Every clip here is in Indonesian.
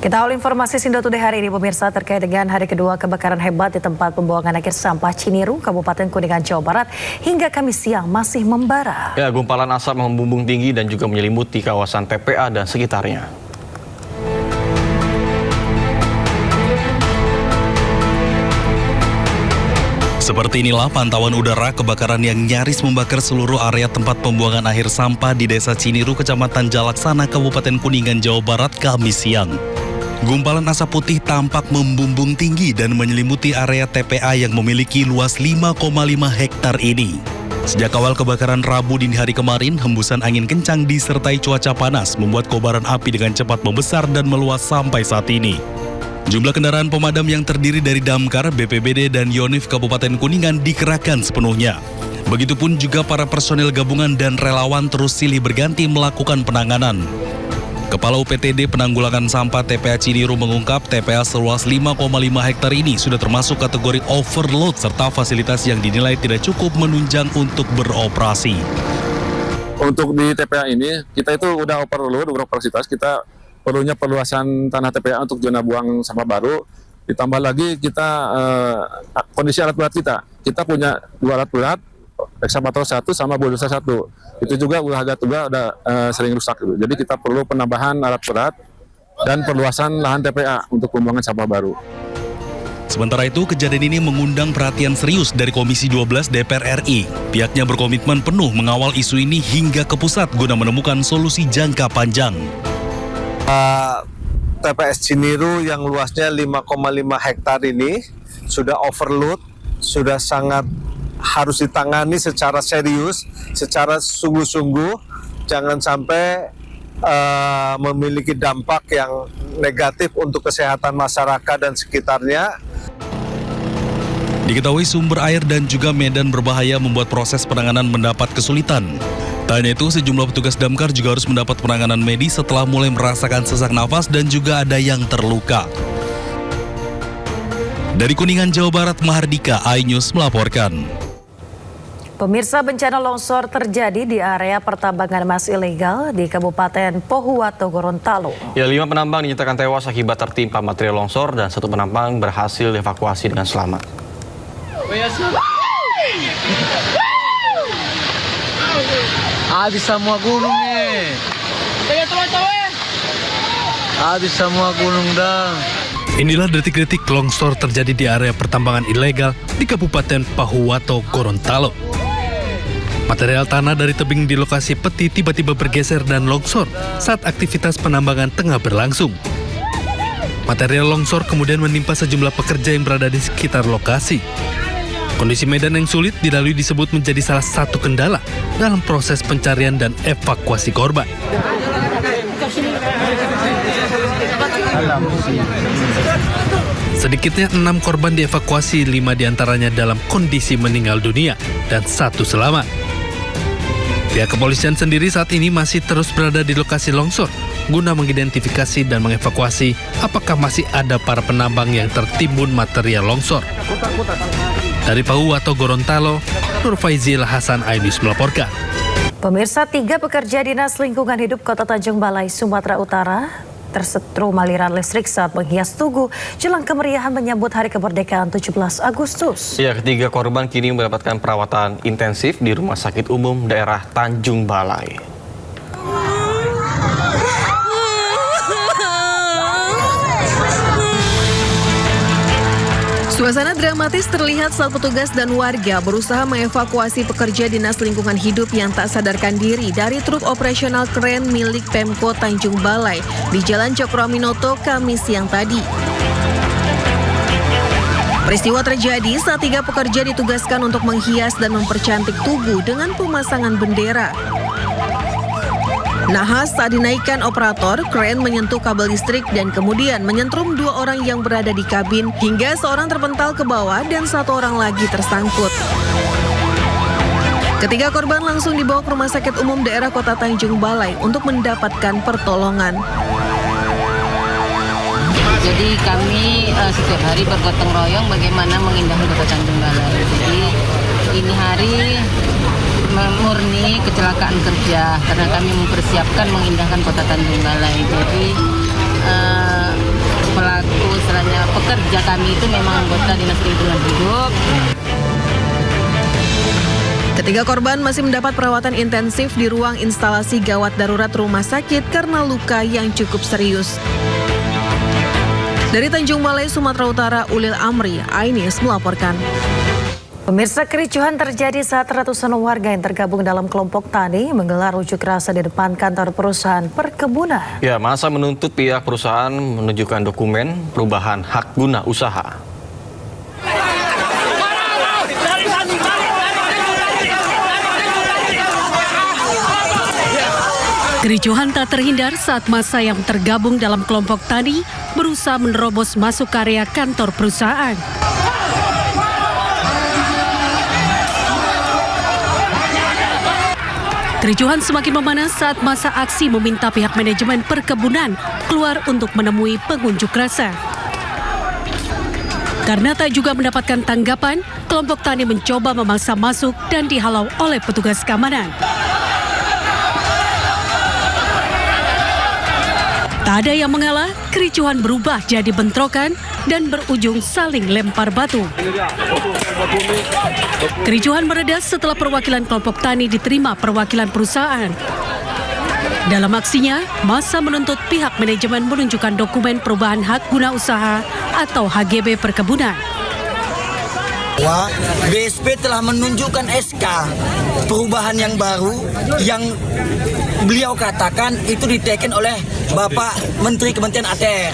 Kita awal informasi Sindo Today hari ini pemirsa terkait dengan hari kedua kebakaran hebat di tempat pembuangan akhir sampah Ciniru, Kabupaten Kuningan, Jawa Barat hingga Kamis siang masih membara. Ya, gumpalan asap membumbung tinggi dan juga menyelimuti kawasan TPA dan sekitarnya. Seperti inilah pantauan udara kebakaran yang nyaris membakar seluruh area tempat pembuangan akhir sampah di Desa Ciniru, Kecamatan Jalaksana, Kabupaten Kuningan, Jawa Barat, Kamis siang. Gumpalan asap putih tampak membumbung tinggi dan menyelimuti area TPA yang memiliki luas 5,5 hektar ini. Sejak awal kebakaran Rabu dini hari kemarin, hembusan angin kencang disertai cuaca panas membuat kobaran api dengan cepat membesar dan meluas sampai saat ini. Jumlah kendaraan pemadam yang terdiri dari Damkar, BPBD, dan Yonif Kabupaten Kuningan dikerahkan sepenuhnya. Begitupun juga para personel gabungan dan relawan terus silih berganti melakukan penanganan. Kepala UPTD Penanggulangan Sampah TPA Ciniru mengungkap TPA seluas 5,5 hektar ini sudah termasuk kategori overload serta fasilitas yang dinilai tidak cukup menunjang untuk beroperasi. Untuk di TPA ini, kita itu udah overload, beroperasitas, kita perlunya perluasan tanah TPA untuk zona buang sampah baru. Ditambah lagi kita kondisi alat berat kita punya 2 alat berat, ekskavator 1 sama bulldozer 1. Itu juga udah sering rusak gitu. Jadi kita perlu penambahan alat berat dan perluasan lahan TPA untuk pembuangan sampah baru. Sementara itu, kejadian ini mengundang perhatian serius dari Komisi 12 DPR RI. Pihaknya berkomitmen penuh mengawal isu ini hingga ke pusat guna menemukan solusi jangka panjang. TPS Ciniru yang luasnya 5,5 hektar ini sudah overload, sudah sangat harus ditangani secara serius, secara sungguh-sungguh, jangan sampai memiliki dampak yang negatif untuk kesehatan masyarakat dan sekitarnya. Diketahui sumber air dan juga medan berbahaya membuat proses penanganan mendapat kesulitan. Tak hanya itu, sejumlah petugas damkar juga harus mendapat penanganan medis setelah mulai merasakan sesak nafas dan juga ada yang terluka. Dari Kuningan, Jawa Barat, Mahardika, iNews melaporkan. Pemirsa, bencana longsor terjadi di area pertambangan emas ilegal di Kabupaten Pohuwato, Gorontalo. Ya, 5 penambang dinyatakan tewas akibat tertimpa material longsor dan 1 penambang berhasil dievakuasi dengan selamat. Habis semua gunung nih. Habis semua gunung dah. Inilah detik-detik longsor terjadi di area pertambangan ilegal di Kabupaten Pohuwato, Gorontalo. Material tanah dari tebing di lokasi peti tiba-tiba bergeser dan longsor saat aktivitas penambangan tengah berlangsung. Material longsor kemudian menimpa sejumlah pekerja yang berada di sekitar lokasi. Kondisi medan yang sulit dilalui disebut menjadi salah satu kendala dalam proses pencarian dan evakuasi korban. Sedikitnya 6 korban dievakuasi, 5 diantaranya dalam kondisi meninggal dunia dan 1 selamat. Pihak kepolisian sendiri saat ini masih terus berada di lokasi longsor guna mengidentifikasi dan mengevakuasi apakah masih ada para penambang yang tertimbun material longsor. Dari Pohuwato, Gorontalo, Nur Faizil Hasan, iNews melaporkan. Pemirsa, 3 pekerja Dinas Lingkungan Hidup Kota Tanjung Balai, Sumatera Utara tersetrum aliran listrik saat menghias tugu jelang kemeriahan menyambut Hari Kemerdekaan 17 Agustus. Ya, ketiga korban kini mendapatkan perawatan intensif di Rumah Sakit Umum Daerah Tanjung Balai. Suasana dramatis terlihat saat petugas dan warga berusaha mengevakuasi pekerja Dinas Lingkungan Hidup yang tak sadarkan diri dari truk operasional kren milik Pemko Tanjung Balai di Jalan Cokroaminoto, Kamis siang tadi. Peristiwa terjadi saat 3 pekerja ditugaskan untuk menghias dan mempercantik tugu dengan pemasangan bendera. Nahas saat dinaikkan operator, kren menyentuh kabel listrik dan kemudian menyentrum 2 orang yang berada di kabin hingga seorang terpental ke bawah dan 1 orang lagi tersangkut. Ketiga korban langsung dibawa ke Rumah Sakit Umum Daerah Kota Tanjung Balai untuk mendapatkan pertolongan. Jadi kami setiap hari bergotong royong bagaimana mengindahkan Kota Tanjung Balai. Jadi ini hari murni kecelakaan kerja karena kami mempersiapkan mengindahkan Kota Tanjung Balai. Jadi Tiga kami itu memang anggota Dinas Lingkungan Hidup. Ketiga korban masih mendapat perawatan intensif di ruang instalasi gawat darurat rumah sakit karena luka yang cukup serius. Dari Tanjung Balai, Sumatera Utara, Ulil Amri, iNews melaporkan. Pemirsa, kericuhan terjadi saat ratusan warga yang tergabung dalam kelompok tani menggelar unjuk rasa di depan kantor perusahaan perkebunan. Ya, masa menuntut pihak perusahaan menunjukkan dokumen perubahan hak guna usaha. Kericuhan tak terhindar saat massa yang tergabung dalam kelompok tani berusaha menerobos masuk area kantor perusahaan. Kericuhan semakin memanas saat massa aksi meminta pihak manajemen perkebunan keluar untuk menemui pengunjuk rasa. Karena tak juga mendapatkan tanggapan, kelompok tani mencoba memaksa masuk dan dihalau oleh petugas keamanan. Tak ada yang mengalah, kericuhan berubah jadi bentrokan dan berujung saling lempar batu. Kericuhan mereda setelah perwakilan kelompok tani diterima perwakilan perusahaan. Dalam aksinya, massa menuntut pihak manajemen menunjukkan dokumen perubahan hak guna usaha atau HGB perkebunan. Bahwa BSP telah menunjukkan SK perubahan yang baru yang beliau katakan itu diteken oleh Bapak Menteri Kementerian ATR.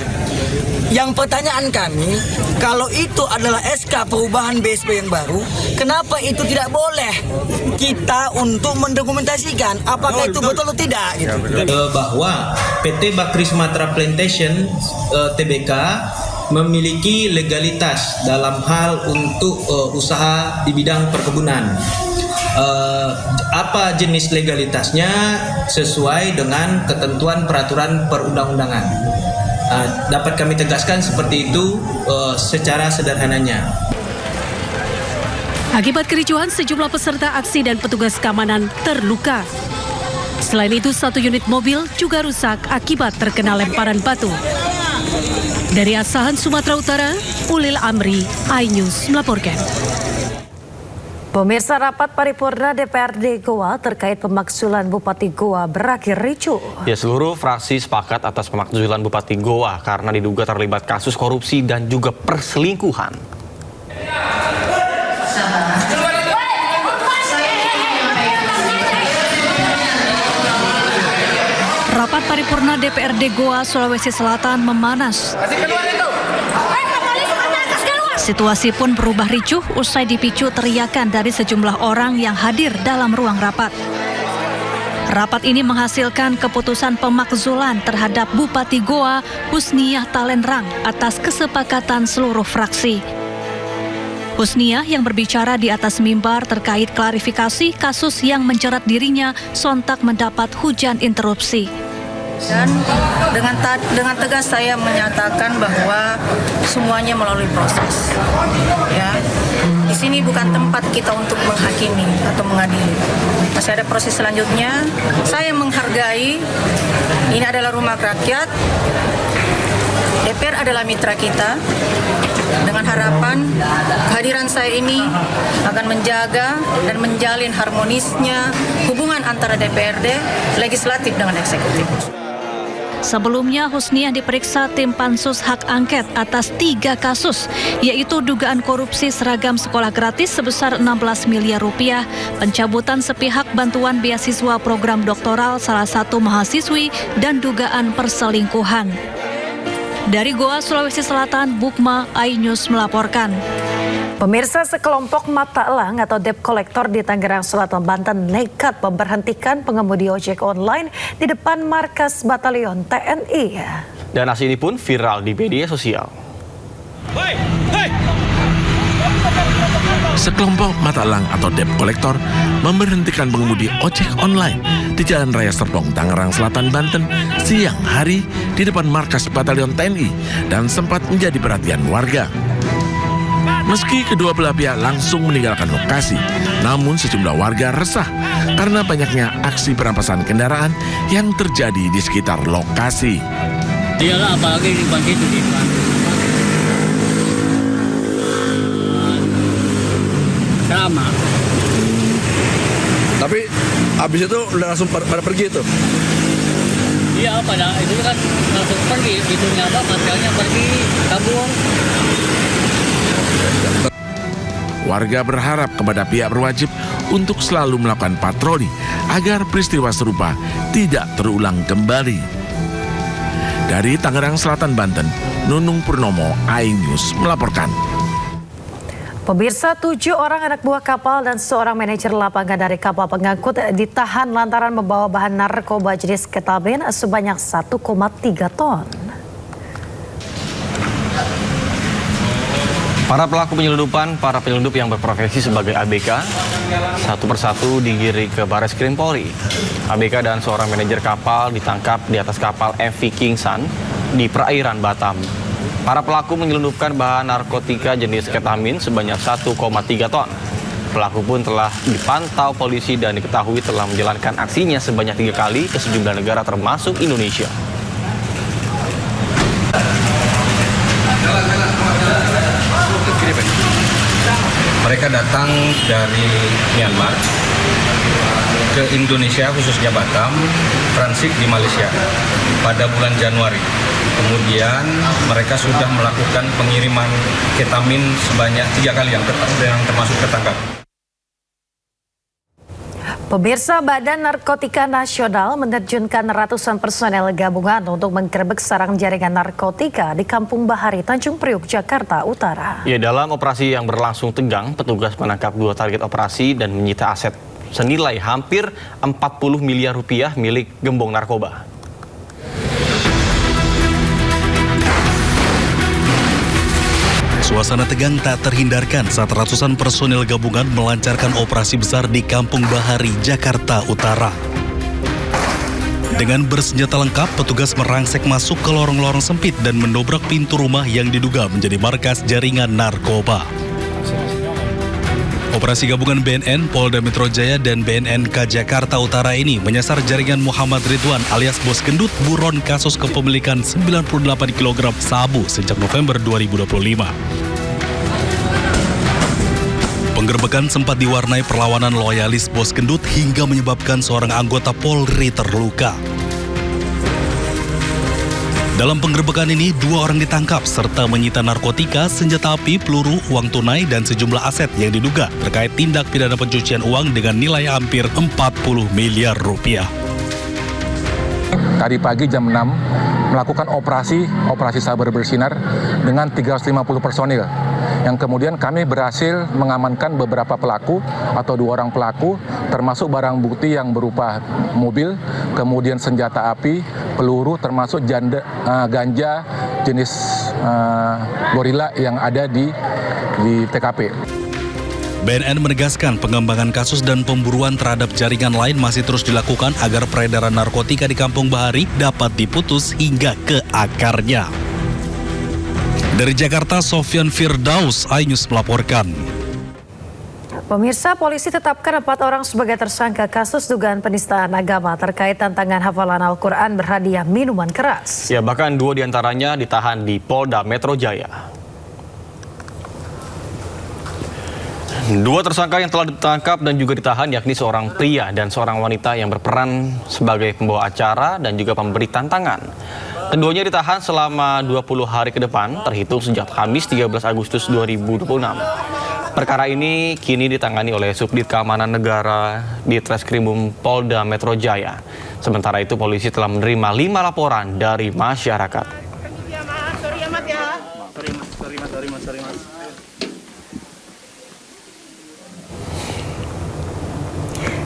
Yang pertanyaan kami, kalau itu adalah SK perubahan BSP yang baru, kenapa itu tidak boleh kita untuk mendokumentasikan apakah itu betul atau tidak? Gitu. Bahwa PT Bakri Sumatera Plantation Tbk memiliki legalitas dalam hal untuk usaha di bidang perkebunan. Apa jenis legalitasnya sesuai dengan ketentuan peraturan perundang-undangan. Dapat kami tegaskan seperti itu secara sederhananya. Akibat kericuhan, sejumlah peserta aksi dan petugas keamanan terluka. Selain itu, satu unit mobil juga rusak akibat terkena lemparan batu. Dari Asahan, Sumatera Utara, Ulil Amri, iNews melaporkan. Pemirsa, rapat paripurna DPRD Goa terkait pemakzulan Bupati Goa berakhir ricuh. Ya, seluruh fraksi sepakat atas pemakzulan Bupati Goa karena diduga terlibat kasus korupsi dan juga perselingkuhan. Rapat paripurna DPRD Goa, Sulawesi Selatan memanas. Situasi pun berubah ricuh usai dipicu teriakan dari sejumlah orang yang hadir dalam ruang rapat. Rapat ini menghasilkan keputusan pemakzulan terhadap Bupati Goa, Husniah Talenrang, atas kesepakatan seluruh fraksi. Husniah yang berbicara di atas mimbar terkait klarifikasi kasus yang menjerat dirinya sontak mendapat hujan interupsi. Dan dengan tegas saya menyatakan bahwa semuanya melalui proses. Ya, di sini bukan tempat kita untuk menghakimi atau mengadili. Masih ada proses selanjutnya. Saya menghargai ini adalah rumah rakyat. DPR adalah mitra kita. Dengan harapan kehadiran saya ini akan menjaga dan menjalin harmonisnya hubungan antara DPRD, legislatif dengan eksekutif. Sebelumnya, Husniah diperiksa tim Pansus Hak Angket atas 3 kasus, yaitu dugaan korupsi seragam sekolah gratis sebesar 16 miliar rupiah, pencabutan sepihak bantuan beasiswa program doktoral salah satu mahasiswi, dan dugaan perselingkuhan. Dari Goa, Sulawesi Selatan, Bukma, iNews melaporkan. Pemirsa, sekelompok mata elang atau debt collector di Tangerang Selatan, Banten nekat memberhentikan pengemudi ojek online di depan markas batalion TNI. Dan aksi ini pun viral di media sosial. Sekelompok mata elang atau debt collector memberhentikan pengemudi ojek online di Jalan Raya Serpong, Tangerang Selatan, Banten siang hari di depan markas batalion TNI dan sempat menjadi perhatian warga. Meski kedua belah pihak langsung meninggalkan lokasi, namun sejumlah warga resah karena banyaknya aksi perampasan kendaraan yang terjadi di sekitar lokasi. Iyalah, apalagi di depan itu. Sama. Tapi habis itu udah langsung pada pergi itu? Iya, pada itu kan langsung pergi, itunya apa, materialnya pergi, kabur. Warga berharap kepada pihak berwajib untuk selalu melakukan patroli agar peristiwa serupa tidak terulang kembali. Dari Tangerang Selatan, Banten, Nunung Purnomo, iNews melaporkan. Pemirsa, 7 orang anak buah kapal dan seorang manajer lapangan dari kapal pengangkut ditahan lantaran membawa bahan narkoba jenis ketamin sebanyak 1,3 ton. Para pelaku penyelundupan, para penyelundup yang berprofesi sebagai ABK, satu persatu digiring ke Baris Krim Polri. ABK dan seorang manajer kapal ditangkap di atas kapal MV King Sun di perairan Batam. Para pelaku menyelundupkan bahan narkotika jenis ketamin sebanyak 1,3 ton. Pelaku pun telah dipantau polisi dan diketahui telah menjalankan aksinya sebanyak 3 kali ke sejumlah negara termasuk Indonesia. Mereka datang dari Myanmar ke Indonesia, khususnya Batam, transit di Malaysia pada bulan Januari. Kemudian mereka sudah melakukan pengiriman ketamin sebanyak 3 kali yang termasuk ketangkap. Pemirsa, Badan Narkotika Nasional menerjunkan ratusan personel gabungan untuk menggerebek sarang jaringan narkotika di Kampung Bahari, Tanjung Priok, Jakarta Utara. Ya, dalam operasi yang berlangsung tegang, petugas menangkap 2 target operasi dan menyita aset senilai hampir 40 miliar rupiah milik gembong narkoba. Suasana tegang tak terhindarkan saat ratusan personil gabungan melancarkan operasi besar di Kampung Bahari, Jakarta Utara. Dengan bersenjata lengkap, petugas merangsek masuk ke lorong-lorong sempit dan mendobrak pintu rumah yang diduga menjadi markas jaringan narkoba. Operasi gabungan BNN, Polda Metro Jaya, dan BNNK Jakarta Utara ini menyasar jaringan Muhammad Ridwan alias Bos Gendut buron kasus kepemilikan 98 kg sabu sejak November 2025. Penggerbekan sempat diwarnai perlawanan loyalis Bos Gendut hingga menyebabkan seorang anggota Polri terluka. Dalam penggerbekan ini, 2 orang ditangkap serta menyita narkotika, senjata api, peluru, uang tunai, dan sejumlah aset yang diduga terkait tindak pidana pencucian uang dengan nilai hampir 40 miliar rupiah. Tadi pagi jam 6 melakukan operasi Sabar Bersinar dengan 350 personil. Yang kemudian kami berhasil mengamankan beberapa pelaku atau 2 orang pelaku, termasuk barang bukti yang berupa mobil, kemudian senjata api, peluru, termasuk ganja jenis gorila yang ada di TKP. BNN menegaskan pengembangan kasus dan pemburuan terhadap jaringan lain masih terus dilakukan agar peredaran narkotika di Kampung Bahari dapat diputus hingga ke akarnya. Dari Jakarta, Sofyan Firdaus, iNews melaporkan. Pemirsa, polisi tetapkan 4 orang sebagai tersangka kasus dugaan penistaan agama terkait tantangan hafalan Al-Quran berhadiah minuman keras. Ya, bahkan 2 diantaranya ditahan di Polda Metro Jaya. 2 tersangka yang telah ditangkap dan juga ditahan yakni seorang pria dan seorang wanita yang berperan sebagai pembawa acara dan juga pemberi tantangan. Keduanya ditahan selama 20 hari ke depan, terhitung sejak Kamis 13 Agustus 2026. Perkara ini kini ditangani oleh Subdit Keamanan Negara di Treskrimum Polda Metro Jaya. Sementara itu, polisi telah menerima 5 laporan dari masyarakat.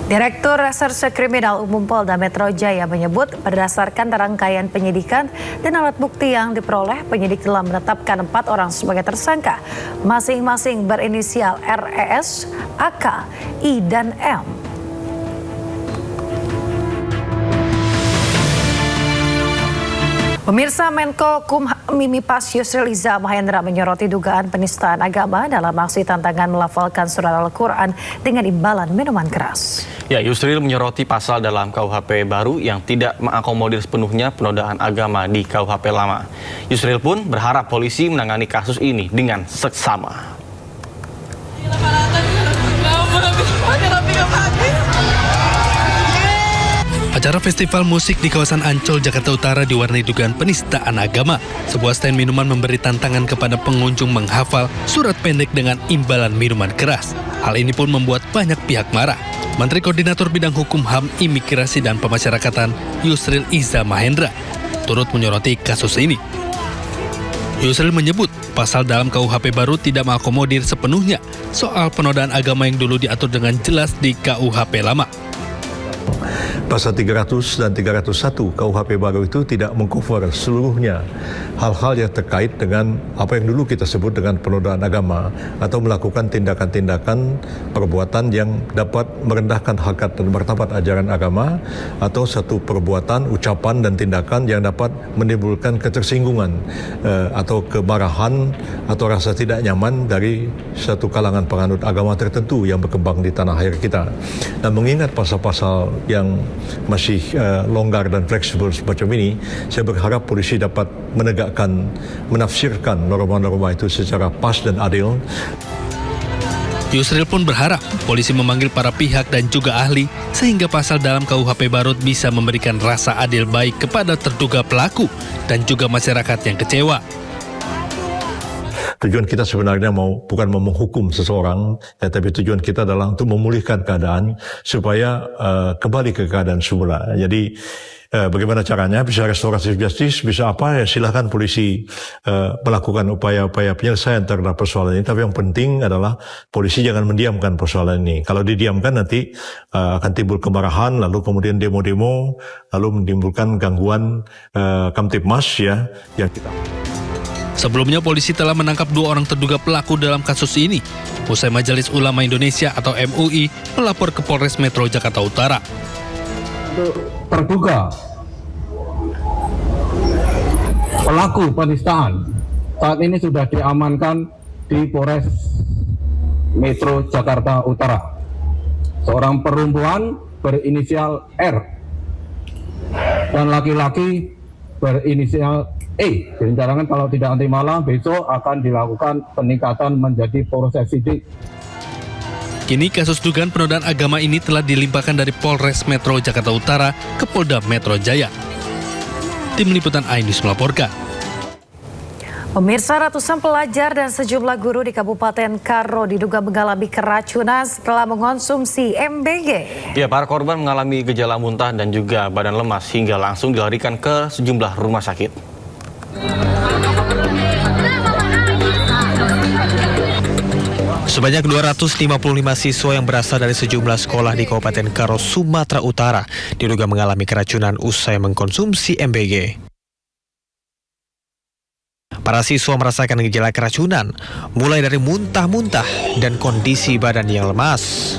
Direktur Reserse Kriminal Umum Polda Metro Jaya menyebut berdasarkan rangkaian penyidikan dan alat bukti yang diperoleh, penyidik telah menetapkan 4 orang sebagai tersangka, masing-masing berinisial RES, AK, I, dan M. Pemirsa, Menko Kumham Yusril Iza Mahendra menyoroti dugaan penistaan agama dalam aksi tantangan melafalkan surat Al-Quran dengan imbalan minuman keras. Ya, Yusril menyoroti pasal dalam KUHP baru yang tidak mengakomodir sepenuhnya penodaan agama di KUHP lama. Yusril pun berharap polisi menangani kasus ini dengan seksama. Acara festival musik di kawasan Ancol, Jakarta Utara diwarnai dugaan penistaan agama. Sebuah stand minuman memberi tantangan kepada pengunjung menghafal surat pendek dengan imbalan minuman keras. Hal ini pun membuat banyak pihak marah. Menteri Koordinator Bidang Hukum HAM, Imigrasi dan Pemasyarakatan Yusril Iza Mahendra turut menyoroti kasus ini. Yusril menyebut pasal dalam KUHP baru tidak mengakomodir sepenuhnya soal penodaan agama yang dulu diatur dengan jelas di KUHP lama. Pasal 300 dan 301 KUHP baru itu tidak mengcover seluruhnya hal-hal yang terkait dengan apa yang dulu kita sebut dengan penodaan agama atau melakukan tindakan-tindakan perbuatan yang dapat merendahkan harkat dan martabat ajaran agama atau satu perbuatan, ucapan dan tindakan yang dapat menimbulkan ketersinggungan atau kemarahan atau rasa tidak nyaman dari satu kalangan penganut agama tertentu yang berkembang di tanah air kita. Dan mengingat pasal-pasal yang masih longgar dan fleksibel semacam ini, saya berharap polisi dapat menafsirkan norma-norma itu secara pas dan adil. Yusril pun berharap polisi memanggil para pihak dan juga ahli sehingga pasal dalam KUHP baru bisa memberikan rasa adil baik kepada terduga pelaku dan juga masyarakat yang kecewa. Tujuan kita sebenarnya bukan menghukum seseorang, tapi tujuan kita adalah untuk memulihkan keadaan supaya kembali ke keadaan semula. Jadi bagaimana caranya? Bisa restoratif justice, bisa apa? Ya silakan polisi melakukan upaya-upaya penyelesaian terhadap persoalan ini. Tapi yang penting adalah polisi jangan mendiamkan persoalan ini. Kalau didiamkan nanti akan timbul kemarahan, lalu kemudian demo-demo, lalu menimbulkan gangguan Kamtibmas ya yang kita. Sebelumnya polisi telah menangkap 2 orang terduga pelaku dalam kasus ini. Usai Majelis Ulama Indonesia atau MUI melapor ke Polres Metro Jakarta Utara. Terduga pelaku penistaan saat ini sudah diamankan di Polres Metro Jakarta Utara. Seorang perempuan berinisial R dan laki-laki berinisial E. Direncanakan kalau tidak nanti malam besok akan dilakukan peningkatan menjadi proses sidik. Kini kasus dugaan penodaan agama ini telah dilimpahkan dari Polres Metro Jakarta Utara ke Polda Metro Jaya. Tim Liputan iNews melaporkan. Pemirsa, ratusan pelajar dan sejumlah guru di Kabupaten Karo diduga mengalami keracunan setelah mengonsumsi MBG. Ya, para korban mengalami gejala muntah dan juga badan lemas hingga langsung dilarikan ke sejumlah rumah sakit. Sebanyak 255 siswa yang berasal dari sejumlah sekolah di Kabupaten Karo, Sumatera Utara diduga mengalami keracunan usai mengkonsumsi MBG. Para siswa merasakan gejala keracunan, mulai dari muntah-muntah dan kondisi badan yang lemas.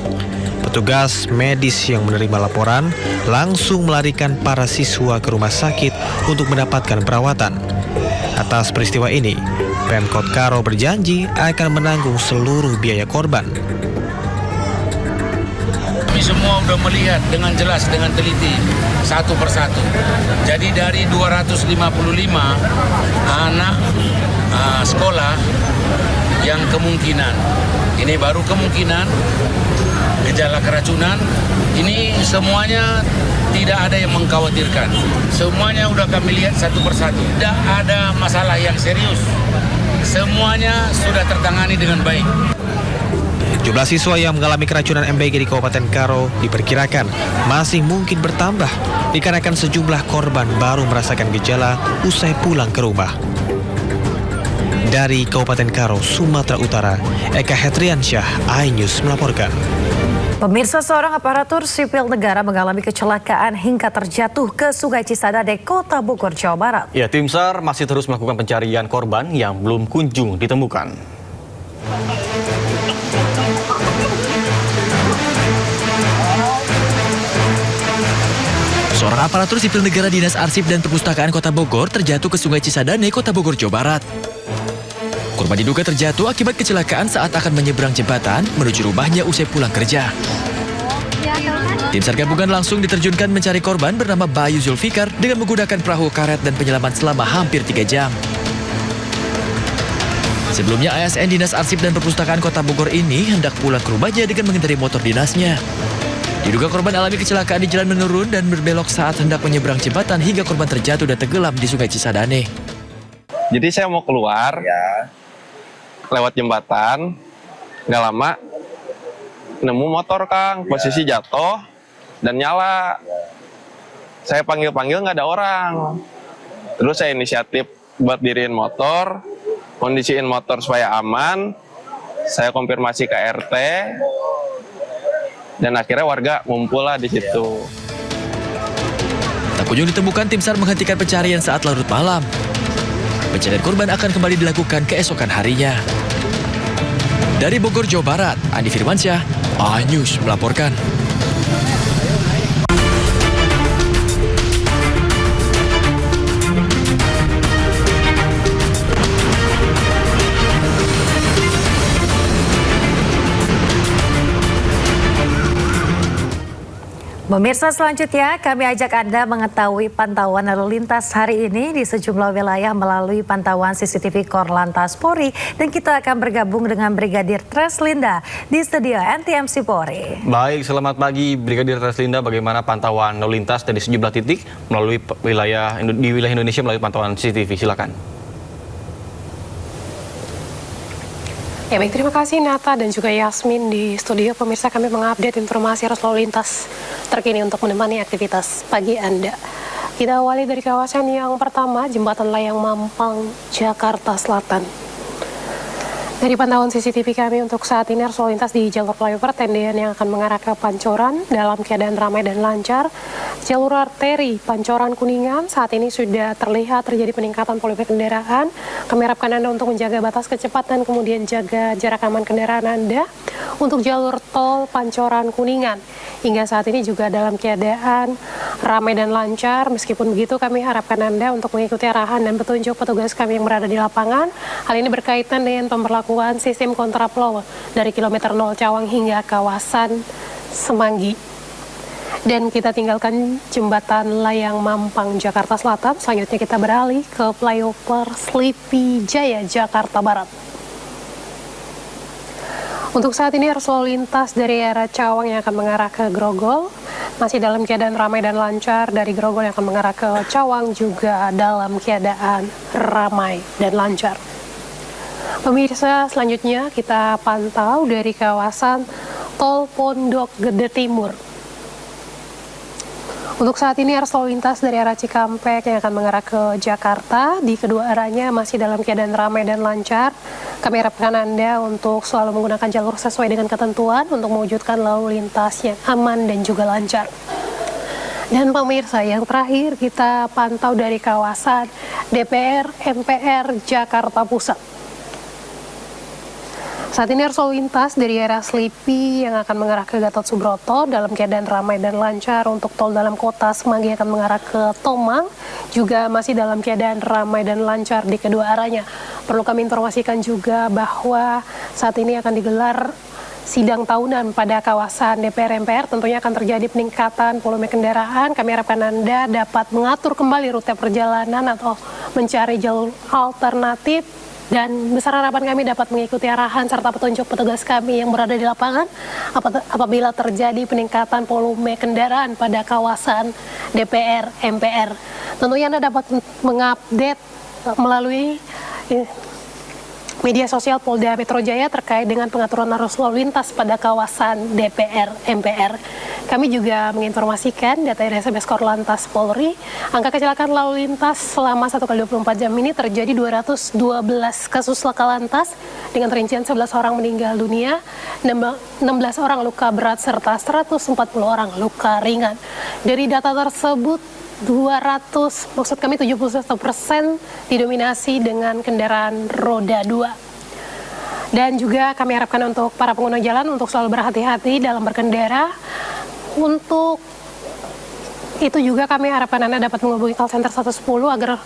Petugas medis yang menerima laporan langsung melarikan para siswa ke rumah sakit untuk mendapatkan perawatan. Atas peristiwa ini, Pemkot Karo berjanji akan menanggung seluruh biaya korban. Kami semua sudah melihat dengan jelas, dengan teliti, satu persatu. Jadi dari 255 anak sekolah yang kemungkinan, ini baru kemungkinan gejala keracunan, ini semuanya tidak ada yang mengkhawatirkan. Semuanya sudah kami lihat satu persatu. Tidak ada masalah yang serius. Semuanya sudah tertangani dengan baik. Jumlah siswa yang mengalami keracunan MBG di Kabupaten Karo diperkirakan masih mungkin bertambah dikarenakan sejumlah korban baru merasakan gejala usai pulang ke rumah. Dari Kabupaten Karo, Sumatera Utara, Eka Hetriansyah, iNews melaporkan. Pemirsa, seorang aparatur sipil negara mengalami kecelakaan hingga terjatuh ke Sungai Cisadane, Kota Bogor, Jawa Barat. Ya, tim SAR masih terus melakukan pencarian korban yang belum kunjung ditemukan. Seorang aparatur sipil negara Dinas Arsip dan Perpustakaan Kota Bogor terjatuh ke Sungai Cisadane, Kota Bogor, Jawa Barat. Korban diduga terjatuh akibat kecelakaan saat akan menyeberang jembatan menuju rumahnya usai pulang kerja. Tim SAR gabungan langsung diterjunkan mencari korban bernama Bayu Zulfikar dengan menggunakan perahu karet dan penyelaman selama hampir 3 jam. Sebelumnya ASN Dinas Arsip dan Perpustakaan Kota Bogor ini hendak pulang ke rumahnya dengan mengendarai motor dinasnya. Diduga korban alami kecelakaan di jalan menurun dan berbelok saat hendak menyeberang jembatan hingga korban terjatuh dan tenggelam di Sungai Cisadane. Jadi saya mau keluar, lewat jembatan, nggak lama, nemu motor Kang, posisi jatuh dan nyala. Saya panggil-panggil nggak ada orang. Terus saya inisiatif buat diriin motor, kondisiin motor supaya aman. Saya konfirmasi ke RT, dan akhirnya warga ngumpul lah di situ. Tak kunjung ditemukan, tim SAR menghentikan pencarian saat larut malam. Pencarian korban akan kembali dilakukan keesokan harinya. Dari Bogor, Jawa Barat, Andi Firmansyah, iNews melaporkan. Pemirsa, selanjutnya kami ajak Anda mengetahui pantauan lalu lintas hari ini di sejumlah wilayah melalui pantauan CCTV Korlantas Polri, dan kita akan bergabung dengan Brigadir Treslinda di studio NTMC Polri. Baik, selamat pagi Brigadir Treslinda. Bagaimana pantauan lalu lintas dari sejumlah titik melalui wilayah Indonesia melalui pantauan CCTV? Silakan. Ya baik, terima kasih Nata dan juga Yasmin di studio. Pemirsa, kami mengupdate informasi arus lalu lintas terkini untuk menemani aktivitas pagi Anda. Kita awali dari kawasan yang pertama, Jembatan Layang Mampang, Jakarta Selatan. Dari pantauan CCTV kami untuk saat ini arus lalu lintas di jalur flyover Tendean yang akan mengarah ke Pancoran dalam keadaan ramai dan lancar. Jalur arteri Pancoran Kuningan saat ini sudah terlihat terjadi peningkatan volume kendaraan. Kami harapkan Anda untuk menjaga batas kecepatan, kemudian jaga jarak aman kendaraan Anda. Untuk jalur tol Pancoran Kuningan hingga saat ini juga dalam keadaan ramai dan lancar. Meskipun begitu, kami harapkan Anda untuk mengikuti arahan dan petunjuk petugas kami yang berada di lapangan. Hal ini berkaitan dengan pemberlakuan sistem kontraflow dari kilometer 0 Cawang hingga kawasan Semanggi. Dan kita tinggalkan Jembatan Layang Mampang, Jakarta Selatan. Selanjutnya kita beralih ke flyover Sleepy Jaya, Jakarta Barat. Untuk saat ini arus lalu lintas dari arah Cawang yang akan mengarah ke Grogol masih dalam keadaan ramai dan lancar. Dari Grogol yang akan mengarah ke Cawang juga dalam keadaan ramai dan lancar. Pemirsa, selanjutnya kita pantau dari kawasan Tol Pondok Gede Timur. Untuk saat ini arus lalu lintas dari arah Cikampek yang akan mengarah ke Jakarta di kedua arahnya masih dalam keadaan ramai dan lancar. Kami harapkan Anda untuk selalu menggunakan jalur sesuai dengan ketentuan untuk mewujudkan lalu lintas yang aman dan juga lancar. Dan pemirsa, yang terakhir kita pantau dari kawasan DPR MPR Jakarta Pusat. Saat ini arus lalu lintas dari arah Slipi yang akan mengarah ke Gatot Subroto dalam keadaan ramai dan lancar. Untuk tol dalam kota Semanggi akan mengarah ke Tomang juga masih dalam keadaan ramai dan lancar di kedua arahnya. Perlu kami informasikan juga bahwa saat ini akan digelar sidang tahunan pada kawasan DPR MPR. Tentunya akan terjadi peningkatan volume kendaraan. Kami harapkan Anda dapat mengatur kembali rute perjalanan atau mencari jalur alternatif. Dan besar harapan kami dapat mengikuti arahan serta petunjuk petugas kami yang berada di lapangan apabila terjadi peningkatan volume kendaraan pada kawasan DPR MPR. Tentunya Anda dapat mengupdate melalui media sosial Polda Metro Jaya terkait dengan pengaturan arus lalu lintas pada kawasan DPR MPR. Kami juga menginformasikan data dari SBS Korlantas Polri, angka kecelakaan lalu lintas selama 1x24 jam ini terjadi 212 kasus laka lantas dengan rincian 11 orang meninggal dunia, 16 orang luka berat serta 140 orang luka ringan. Dari data tersebut 71% didominasi dengan kendaraan roda 2. Dan juga kami harapkan untuk para pengguna jalan untuk selalu berhati-hati dalam berkendara. Untuk itu juga kami harapkan Anda dapat menghubungi call center 110 agar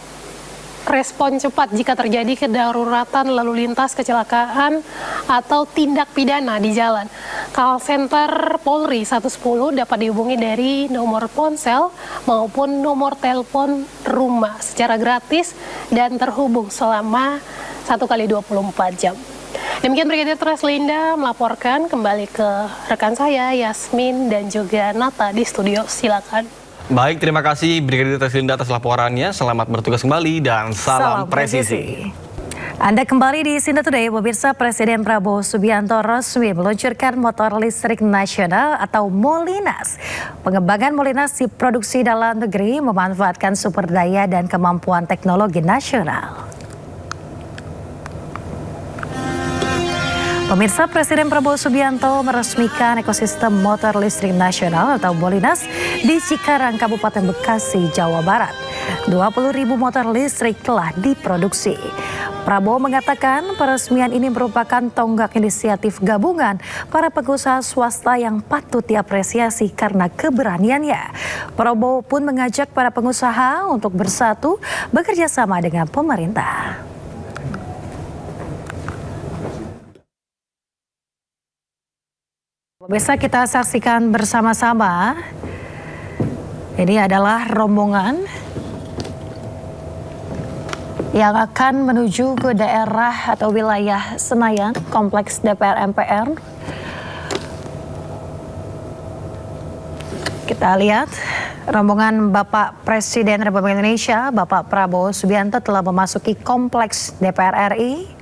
respon cepat jika terjadi kedaruratan lalu lintas, kecelakaan, atau tindak pidana di jalan. Call center Polri 110 dapat dihubungi dari nomor ponsel maupun nomor telepon rumah secara gratis dan terhubung selama 1x24 jam. Demikian Brigadir Treslinda melaporkan, kembali ke rekan saya Yasmin dan juga Nata di studio. Silakan. Baik, terima kasih Brigadir Treslinda atas laporannya. Selamat bertugas kembali dan salam presisi. Anda kembali di Sinda Today, pemirsa. Presiden Prabowo Subianto resmi meluncurkan motor listrik nasional atau Molinas. Pengembangan Molinas diproduksi dalam negeri memanfaatkan sumber daya dan kemampuan teknologi nasional. Pemirsa, Presiden Prabowo Subianto meresmikan ekosistem motor listrik nasional atau Molinas di Cikarang, Kabupaten Bekasi, Jawa Barat. 20.000 motor listrik telah diproduksi. Prabowo mengatakan peresmian ini merupakan tonggak inisiatif gabungan para pengusaha swasta yang patut diapresiasi karena keberaniannya. Prabowo pun mengajak para pengusaha untuk bersatu bekerja sama dengan pemerintah. Bisa kita saksikan bersama-sama. Ini adalah rombongan yang akan menuju ke daerah atau wilayah Senayan, kompleks DPR MPR. Kita lihat rombongan Bapak Presiden Republik Indonesia, Bapak Prabowo Subianto telah memasuki kompleks DPR RI.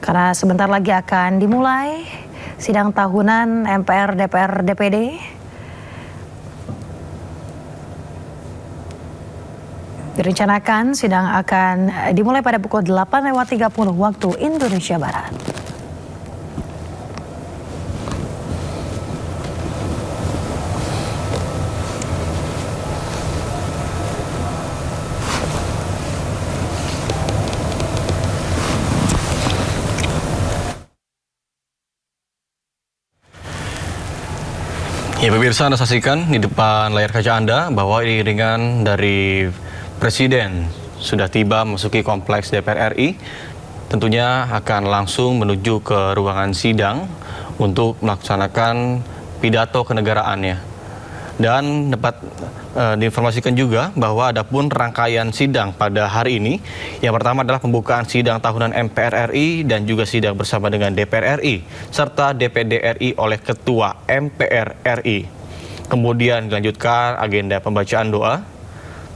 Karena sebentar lagi akan dimulai sidang tahunan MPR, DPR, DPD. Direncanakan sidang akan dimulai pada pukul 8.30 waktu Indonesia Barat. Ya pemirsa, Anda saksikan di depan layar kaca Anda bahwa iringan dari Presiden sudah tiba memasuki kompleks DPR RI. Tentunya akan langsung menuju ke ruangan sidang untuk melaksanakan pidato kenegaraannya. Dan dapat diinformasikan juga bahwa ada pun rangkaian sidang pada hari ini. Yang pertama adalah pembukaan sidang tahunan MPR RI dan juga sidang bersama dengan DPR RI serta DPD RI oleh Ketua MPR RI. Kemudian dilanjutkan agenda pembacaan doa.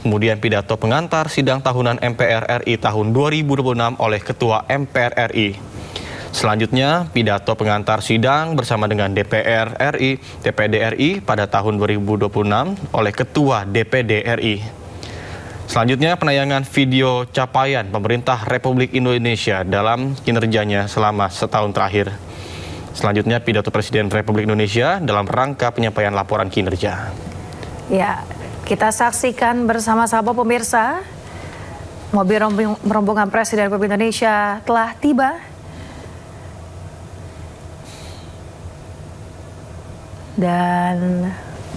Kemudian pidato pengantar sidang tahunan MPR RI tahun 2026 oleh Ketua MPR RI. Selanjutnya pidato pengantar sidang bersama dengan DPR RI, DPD RI pada tahun 2026 oleh Ketua DPD RI. Selanjutnya penayangan video capaian pemerintah Republik Indonesia dalam kinerjanya selama setahun terakhir. Selanjutnya pidato Presiden Republik Indonesia dalam rangka penyampaian laporan kinerja. Ya, kita saksikan bersama-sama pemirsa. Mobil rombongan Presiden Republik Indonesia telah tiba. Dan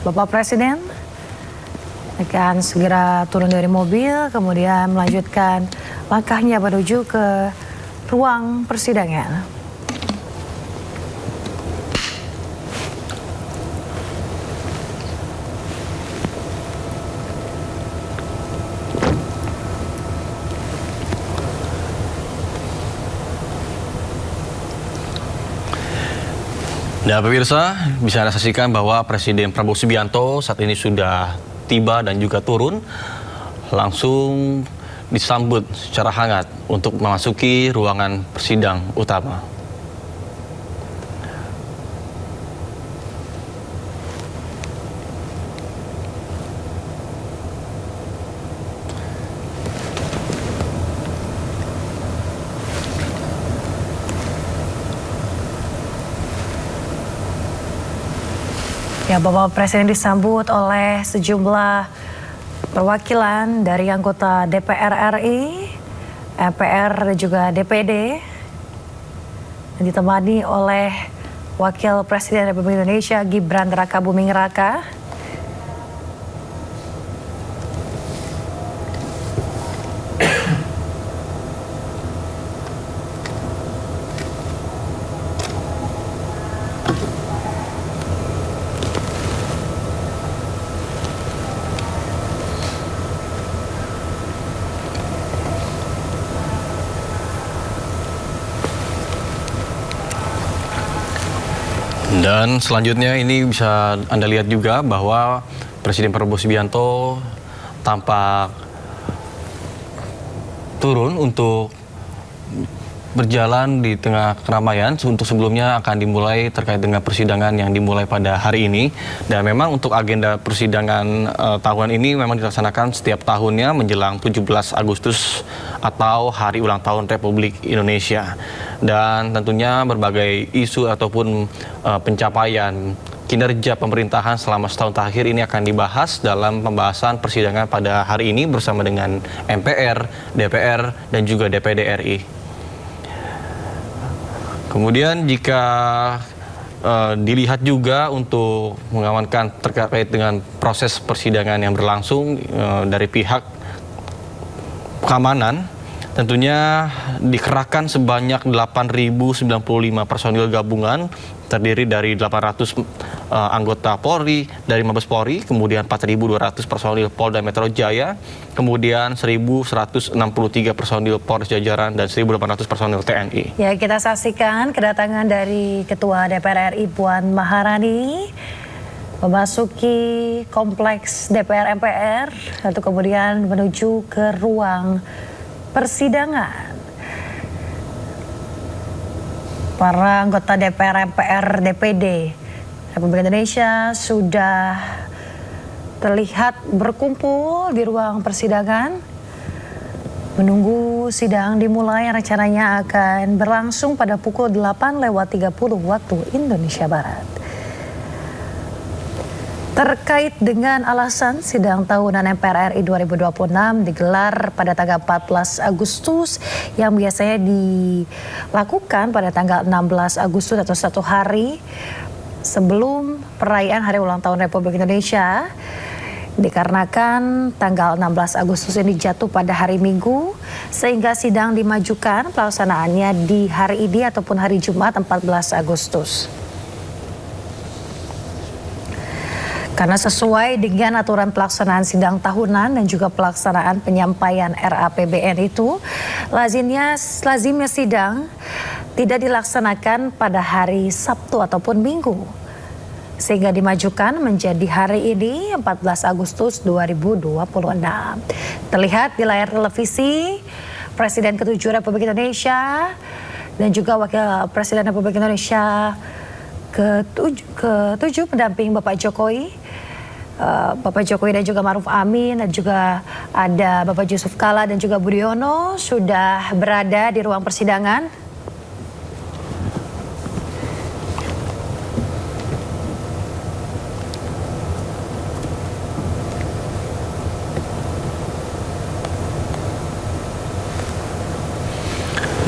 Bapak Presiden akan segera turun dari mobil, kemudian melanjutkan langkahnya menuju ke ruang persidangan. Dan pemirsa, bisa Anda saksikan bahwa Presiden Prabowo Subianto saat ini sudah tiba dan juga turun. Langsung disambut secara hangat untuk memasuki ruangan persidang utama. Ya, Bapak Presiden disambut oleh sejumlah perwakilan dari anggota DPR RI, MPR dan juga DPD. Dan ditemani oleh Wakil Presiden Republik Indonesia Gibran Rakabuming Raka. Dan selanjutnya ini bisa Anda lihat juga bahwa Presiden Prabowo Subianto tampak turun untuk berjalan di tengah keramaian. Untuk sebelumnya akan dimulai terkait dengan persidangan yang dimulai pada hari ini. Dan memang untuk agenda persidangan tahunan ini memang dilaksanakan setiap tahunnya menjelang 17 Agustus atau hari ulang tahun Republik Indonesia. Dan tentunya berbagai isu ataupun pencapaian kinerja pemerintahan selama setahun terakhir ini akan dibahas dalam pembahasan persidangan pada hari ini bersama dengan MPR, DPR, dan juga DPD RI. Kemudian jika dilihat juga untuk mengamankan terkait dengan proses persidangan yang berlangsung dari pihak keamanan, tentunya dikerahkan sebanyak 8.095 personil gabungan terdiri dari 800 anggota Polri dari Mabes Polri, kemudian 4.200 personil Polda Metro Jaya, kemudian 1.163 personil Polres Jajaran dan 1.800 personil TNI. Ya, kita saksikan kedatangan dari Ketua DPR RI Puan Maharani memasuki kompleks DPR MPR untuk kemudian menuju ke ruang persidangan. Para anggota DPR, MPR, DPD Republik Indonesia sudah terlihat berkumpul di ruang persidangan menunggu sidang dimulai yang rencananya akan berlangsung pada pukul 8:30 waktu Indonesia Barat. Terkait dengan alasan sidang tahunan MPR RI 2026 digelar pada tanggal 14 Agustus yang biasanya dilakukan pada tanggal 16 Agustus atau 1 hari sebelum perayaan Hari Ulang Tahun Republik Indonesia, dikarenakan tanggal 16 Agustus ini jatuh pada hari Minggu sehingga sidang dimajukan pelaksanaannya di hari ini ataupun hari Jumat 14 Agustus. Karena sesuai dengan aturan pelaksanaan sidang tahunan dan juga pelaksanaan penyampaian RAPBN itu, lazimnya sidang tidak dilaksanakan pada hari Sabtu ataupun Minggu, sehingga dimajukan menjadi hari ini 14 Agustus 2026. Terlihat di layar televisi Presiden ke-7 Republik Indonesia dan juga Wakil Presiden Republik Indonesia ke-7 pendamping Bapak Jokowi dan juga Ma'ruf Amin, dan juga ada Bapak Yusuf Kala dan juga Budiono sudah berada di ruang persidangan.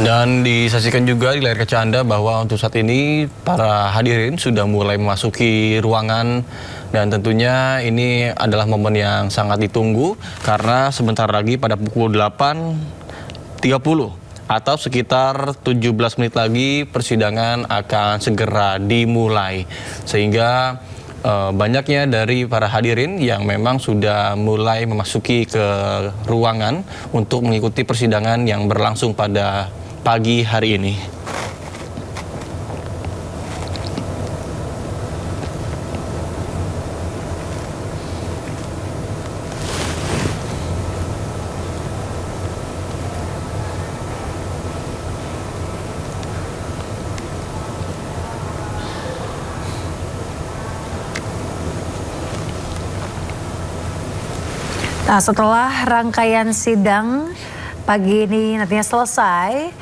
Dan disaksikan juga di layar kaca Anda bahwa untuk saat ini para hadirin sudah mulai memasuki ruangan dan tentunya ini adalah momen yang sangat ditunggu karena sebentar lagi pada pukul 8.30 atau sekitar 17 menit lagi persidangan akan segera dimulai. Sehingga banyaknya dari para hadirin yang memang sudah mulai memasuki ke ruangan untuk mengikuti persidangan yang berlangsung pada pagi hari ini. Nah, setelah rangkaian sidang pagi ini nantinya selesai,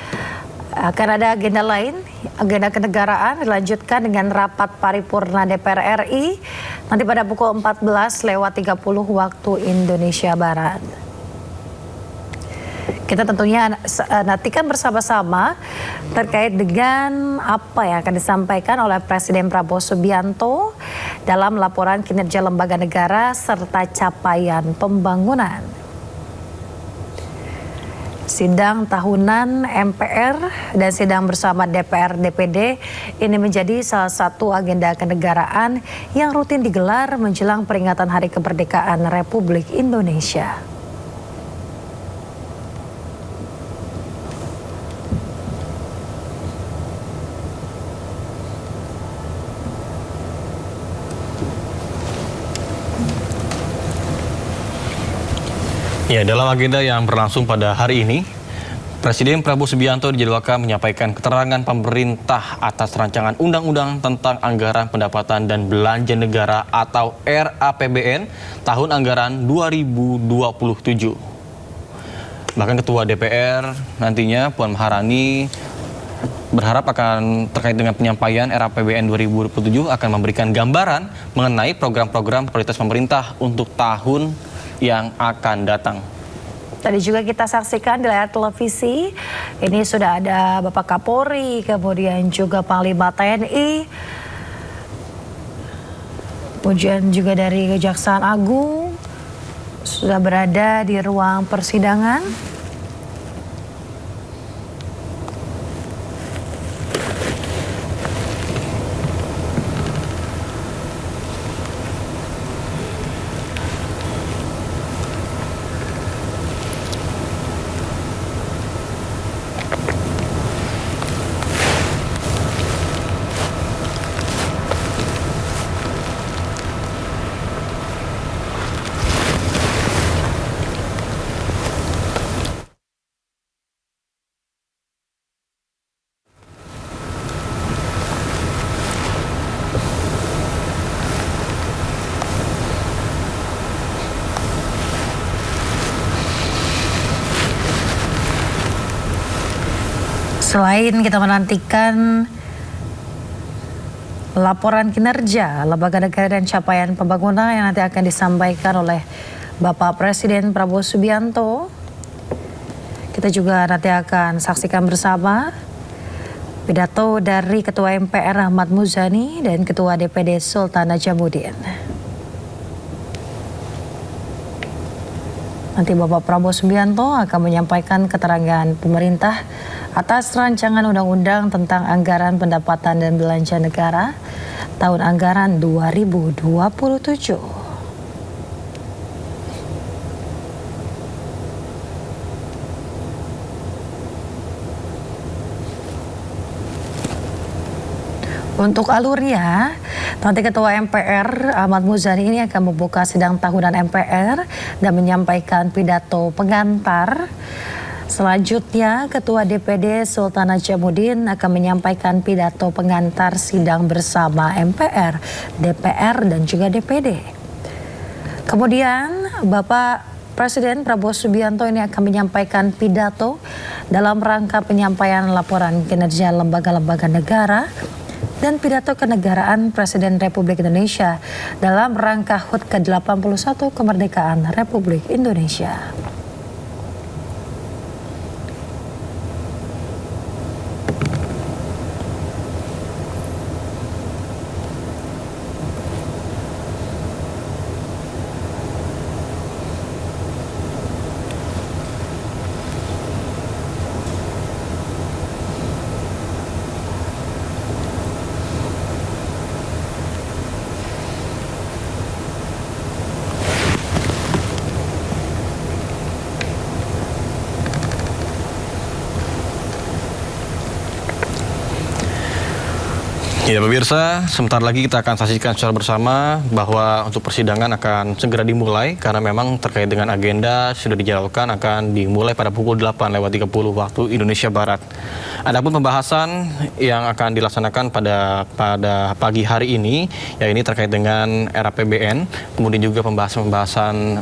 akan ada agenda lain, agenda kenegaraan dilanjutkan dengan rapat paripurna DPR RI nanti pada pukul 14:30 waktu Indonesia Barat. Kita tentunya nantikan bersama-sama terkait dengan apa yang akan disampaikan oleh Presiden Prabowo Subianto dalam laporan kinerja lembaga negara serta capaian pembangunan. Sidang tahunan MPR dan sidang bersama DPR DPD ini menjadi salah satu agenda kenegaraan yang rutin digelar menjelang peringatan Hari Kemerdekaan Republik Indonesia. Ya, dalam agenda yang berlangsung pada hari ini, Presiden Prabowo Subianto dijadwalkan menyampaikan keterangan pemerintah atas rancangan undang-undang tentang anggaran pendapatan dan belanja negara atau RAPBN tahun anggaran 2027. Bahkan Ketua DPR nantinya Puan Maharani berharap akan terkait dengan penyampaian RAPBN 2027 akan memberikan gambaran mengenai program-program prioritas pemerintah untuk tahun yang akan datang. Tadi juga kita saksikan di layar televisi, ini sudah ada Bapak Kapolri, kemudian juga Panglima TNI, kemudian juga dari Kejaksaan Agung, sudah berada di ruang persidangan. Selain kita menantikan laporan kinerja lembaga negara dan capaian pembangunan yang nanti akan disampaikan oleh Bapak Presiden Prabowo Subianto, kita juga nanti akan saksikan bersama pidato dari Ketua MPR Ahmad Muzani dan Ketua DPD Sultan Najamuddin. Nanti Bapak Prabowo Subianto akan menyampaikan keterangan pemerintah atas rancangan undang-undang tentang anggaran pendapatan dan belanja negara tahun anggaran 2027. Untuk alurnya, nanti Ketua MPR Ahmad Muzani ini akan membuka sidang tahunan MPR dan menyampaikan pidato pengantar. Selanjutnya, Ketua DPD Sultan Najamuddin akan menyampaikan pidato pengantar sidang bersama MPR, DPR, dan juga DPD. Kemudian, Bapak Presiden Prabowo Subianto ini akan menyampaikan pidato dalam rangka penyampaian laporan kinerja lembaga-lembaga negara dan pidato kenegaraan Presiden Republik Indonesia dalam rangka HUT ke-81 kemerdekaan Republik Indonesia. Ya pemirsa, sebentar lagi kita akan saksikan secara bersama bahwa untuk persidangan akan segera dimulai karena memang terkait dengan agenda sudah dijadwalkan akan dimulai pada pukul 8:30 waktu Indonesia Barat. Adapun pembahasan yang akan dilaksanakan pada pagi hari ini, ya ini terkait dengan RAPBN, kemudian juga pembahasan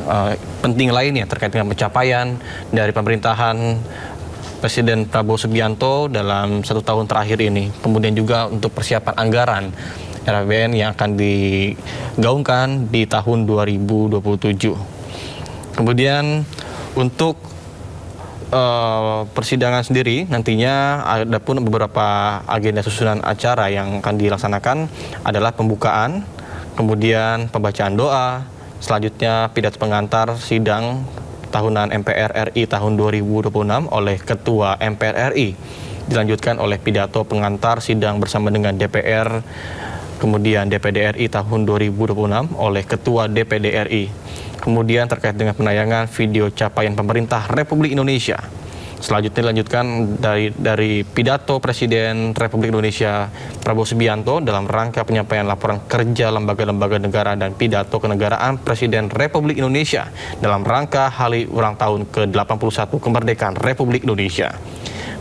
penting lainnya terkait dengan pencapaian dari pemerintahan Presiden Prabowo Subianto dalam 1 tahun terakhir ini. Kemudian juga untuk persiapan anggaran RAPBN yang akan digaungkan di tahun 2027. Kemudian untuk persidangan sendiri nantinya ada pun beberapa agenda susunan acara yang akan dilaksanakan adalah pembukaan, kemudian pembacaan doa, selanjutnya pidato pengantar sidang tahunan MPR RI tahun 2026 oleh Ketua MPR RI. Dilanjutkan oleh pidato pengantar sidang bersama dengan DPR, kemudian DPD RI tahun 2026 oleh Ketua DPD RI. Kemudian terkait dengan penayangan video capaian pemerintah Republik Indonesia Selanjutnya dilanjutkan dari pidato Presiden Republik Indonesia Prabowo Subianto dalam rangka penyampaian laporan kerja lembaga-lembaga negara dan pidato kenegaraan Presiden Republik Indonesia dalam rangka hari ulang tahun ke-81 kemerdekaan Republik Indonesia.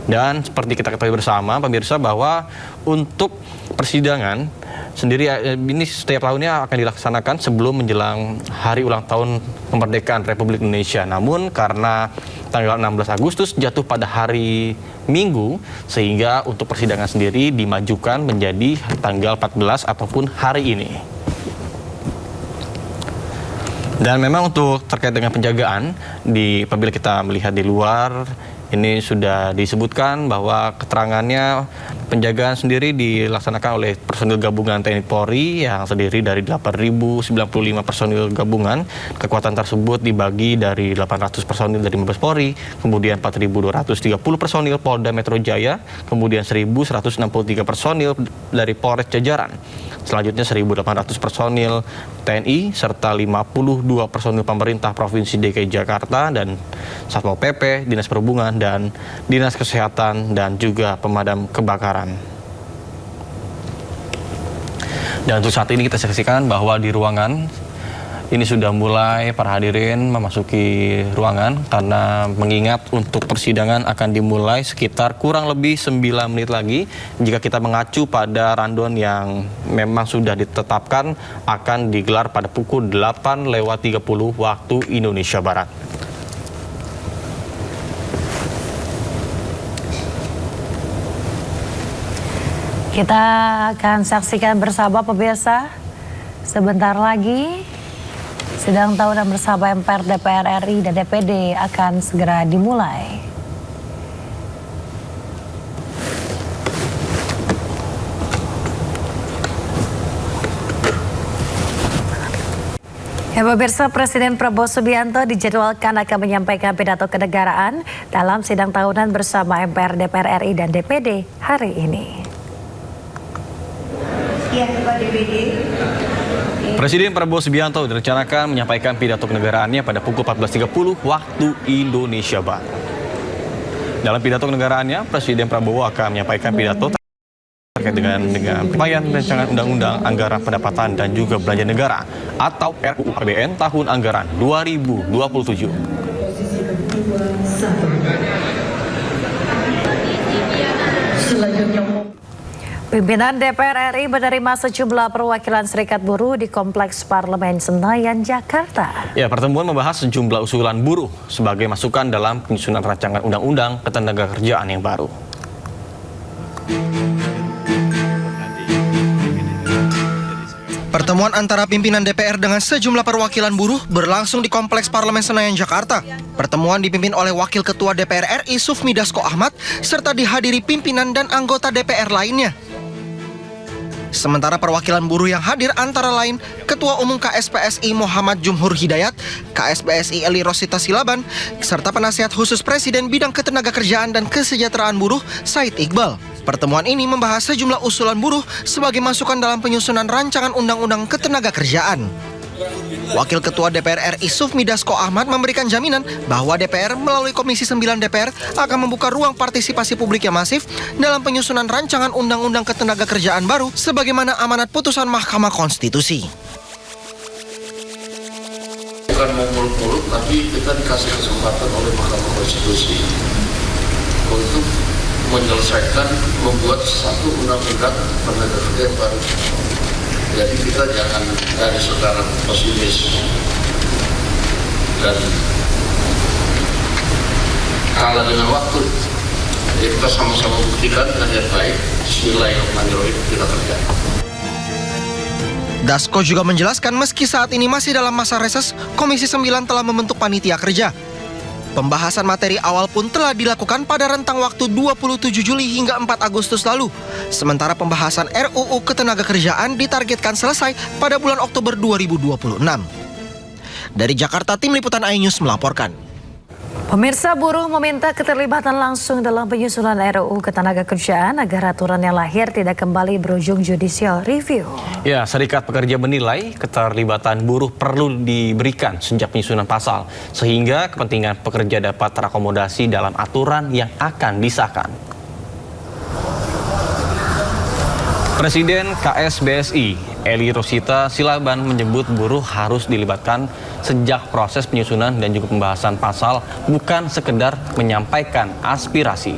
Dan seperti kita ketahui bersama, pemirsa, bahwa untuk persidangan sendiri ini setiap tahunnya akan dilaksanakan sebelum menjelang hari ulang tahun kemerdekaan Republik Indonesia. Namun karena tanggal 16 Agustus jatuh pada hari Minggu, sehingga untuk persidangan sendiri dimajukan menjadi tanggal 14 ataupun hari ini. Dan memang untuk terkait dengan penjagaan, apabila kita melihat di luar, ini sudah disebutkan bahwa keterangannya penjagaan sendiri dilaksanakan oleh personil gabungan TNI Polri yang terdiri dari 8.095 personil gabungan. Kekuatan tersebut dibagi dari 800 personil dari Mabes Polri, kemudian 4.230 personil Polda Metro Jaya, kemudian 1.163 personil dari Polres Jajaran. Selanjutnya 1.800 personil TNI serta 52 personil pemerintah Provinsi DKI Jakarta dan Satpol PP, Dinas Perhubungan, dan Dinas Kesehatan dan juga pemadam kebakaran. Dan untuk saat ini kita saksikan bahwa di ruangan ini sudah mulai para hadirin memasuki ruangan karena mengingat untuk persidangan akan dimulai sekitar kurang lebih 9 menit lagi jika kita mengacu pada rundown yang memang sudah ditetapkan akan digelar pada pukul 8:30 waktu Indonesia Barat. Kita akan saksikan bersama pemirsa sebentar lagi. Sidang tahunan bersama MPR, DPR RI, dan DPD akan segera dimulai. Ya, pemirsa, Presiden Prabowo Subianto dijadwalkan akan menyampaikan pidato kenegaraan dalam sidang tahunan bersama MPR, DPR RI, dan DPD hari ini. Presiden Prabowo Subianto direncanakan menyampaikan pidato kenegaraannya pada pukul 14.30 waktu Indonesia Barat. Dalam pidato kenegaraannya, Presiden Prabowo akan menyampaikan pidato terkait dengan penyampaian rancangan undang-undang anggaran pendapatan dan juga belanja negara atau RUU APBN tahun anggaran 2027. Pimpinan DPR RI menerima sejumlah perwakilan serikat buruh di Kompleks Parlemen Senayan, Jakarta. Ya, pertemuan membahas sejumlah usulan buruh sebagai masukan dalam penyusunan rancangan undang-undang ketenagakerjaan yang baru. Pertemuan antara pimpinan DPR dengan sejumlah perwakilan buruh berlangsung di Kompleks Parlemen Senayan, Jakarta. Pertemuan dipimpin oleh Wakil Ketua DPR RI Sufmi Dasko Ahmad serta dihadiri pimpinan dan anggota DPR lainnya. Sementara perwakilan buruh yang hadir antara lain Ketua Umum KSPSI Muhammad Jumhur Hidayat, KSPSI Eli Rosita Silaban, serta Penasihat Khusus Presiden Bidang Ketenagakerjaan dan Kesejahteraan Buruh Said Iqbal. Pertemuan ini membahas sejumlah usulan buruh sebagai masukan dalam penyusunan rancangan undang-undang ketenagakerjaan. Wakil Ketua DPR RI Sufmi Dasko Ahmad memberikan jaminan bahwa DPR melalui Komisi 9 DPR akan membuka ruang partisipasi publik yang masif dalam penyusunan rancangan undang-undang ketenagakerjaan baru sebagaimana amanat putusan Mahkamah Konstitusi. Bukan mau muluk-muluk, tapi kita dikasih kesempatan oleh Mahkamah Konstitusi untuk menyelesaikan, membuat satu undang-undang tenaga kerja yang baru. Jadi kita jangan dari sekarang pesimis dan kalah dengan waktu. Jadi kita sama-sama buktikan dengan yang baik. Bismillahirrahmanirrahim, kita kerjakan. Dasko juga menjelaskan meski saat ini masih dalam masa reses, Komisi 9 telah membentuk panitia kerja. Pembahasan materi awal pun telah dilakukan pada rentang waktu 27 Juli hingga 4 Agustus lalu. Sementara pembahasan RUU Ketenagakerjaan ditargetkan selesai pada bulan Oktober 2026. Dari Jakarta, Tim Liputan iNews melaporkan. Pemirsa, buruh meminta keterlibatan langsung dalam penyusunan RUU Ketenagakerjaan agar aturan yang lahir tidak kembali berujung judicial review. Ya, Serikat Pekerja menilai keterlibatan buruh perlu diberikan sejak penyusunan pasal, sehingga kepentingan pekerja dapat terakomodasi dalam aturan yang akan disahkan. Presiden KSBSI, Eli Rosita Silaban menyebut buruh harus dilibatkan sejak proses penyusunan dan juga pembahasan pasal, bukan sekedar menyampaikan aspirasi.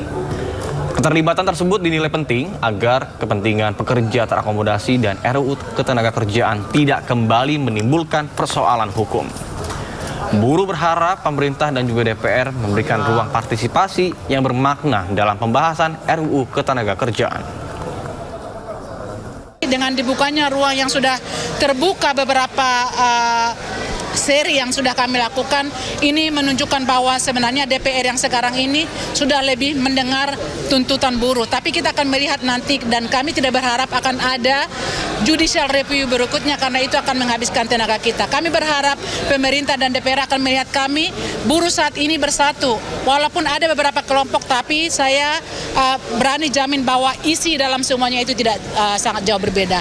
Keterlibatan tersebut dinilai penting agar kepentingan pekerja terakomodasi dan RUU Ketenagakerjaan tidak kembali menimbulkan persoalan hukum. Buruh berharap pemerintah dan juga DPR memberikan ruang partisipasi yang bermakna dalam pembahasan RUU Ketenagakerjaan. Dengan dibukanya ruang yang sudah terbuka beberapa seri yang sudah kami lakukan, ini menunjukkan bahwa sebenarnya DPR yang sekarang ini sudah lebih mendengar tuntutan buruh. Tapi kita akan melihat nanti, dan kami tidak berharap akan ada judicial review berikutnya karena itu akan menghabiskan tenaga kita. Kami berharap pemerintah dan DPR akan melihat kami buruh saat ini bersatu. Walaupun ada beberapa kelompok, tapi saya berani jamin bahwa isi dalam semuanya itu tidak sangat jauh berbeda.